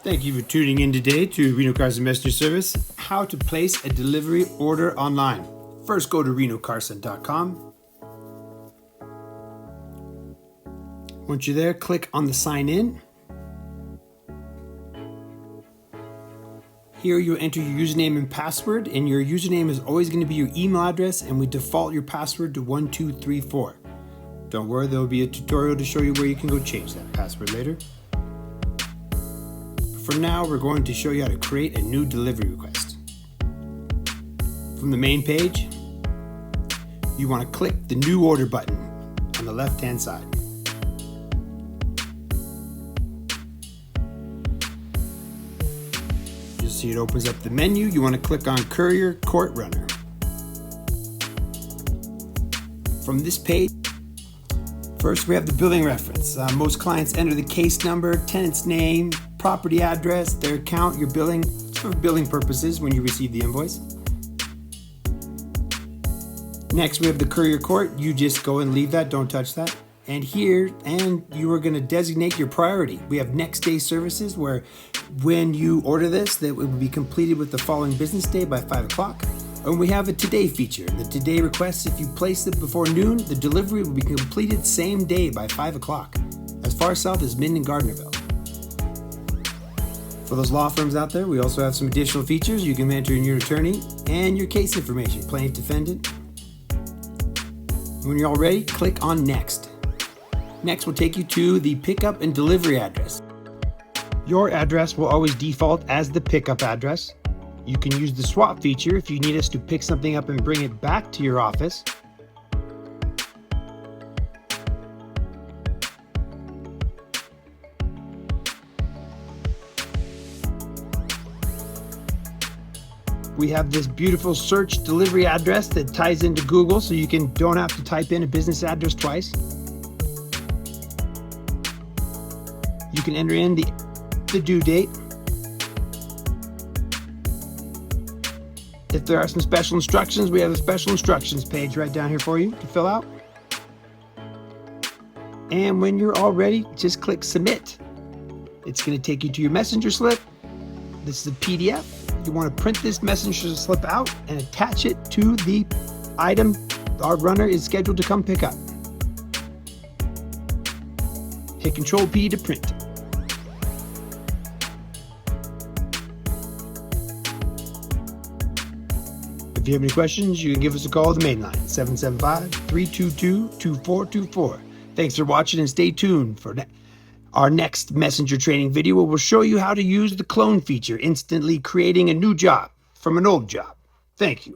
Thank you for tuning in today to Reno Carson Messenger Service, how to place a delivery order online. First, go to renocarson.com. Once you're there, click on the sign in. Here you'll enter your username and password, and your username is always going to be your email address, and we default your password to 1234. Don't worry, there will be a tutorial to show you where you can go change that password later. For now, we're going to show you how to create a new delivery request. From the main page, you want to click the New Order button on the left-hand side. You'll see it opens up the menu. You want to click on Courier Court Runner. From this page, first we have the billing reference. Most clients enter the case number, tenant's name, property address, their account, your billing, for billing purposes when you receive the invoice. Next, we have the courier court. You just go and leave that, don't touch that. And here, you are going to designate your priority. We have next day services where when you order this, that it will be completed with the following business day by 5 o'clock. And we have a today feature. The today requests, if you place it before noon, the delivery will be completed same day by 5 o'clock. As far south as Minden and Gardnerville. For those law firms out there, we also have some additional features. You can enter in your attorney and your case information, plaintiff, defendant. When you're all ready, click on Next. Next will take you to the pickup and delivery address. Your address will always default as the pickup address. You can use the swap feature if you need us to pick something up and bring it back to your office. We have this beautiful search delivery address that ties into Google so you don't have to type in a business address twice. You can enter in the due date. If there are some special instructions, we have a special instructions page right down here for you to fill out. And when you're all ready, just click Submit. It's going to take you to your messenger slip. This is a PDF. You want to print this messenger slip out and attach it to the item our runner is scheduled to come pick up. Hit Control P to print. If you have any questions, you can give us a call at the main line, 775-322-2424. Thanks for watching and stay tuned for our next messenger training video where we'll show you how to use the clone feature, instantly creating a new job from an old job. Thank you.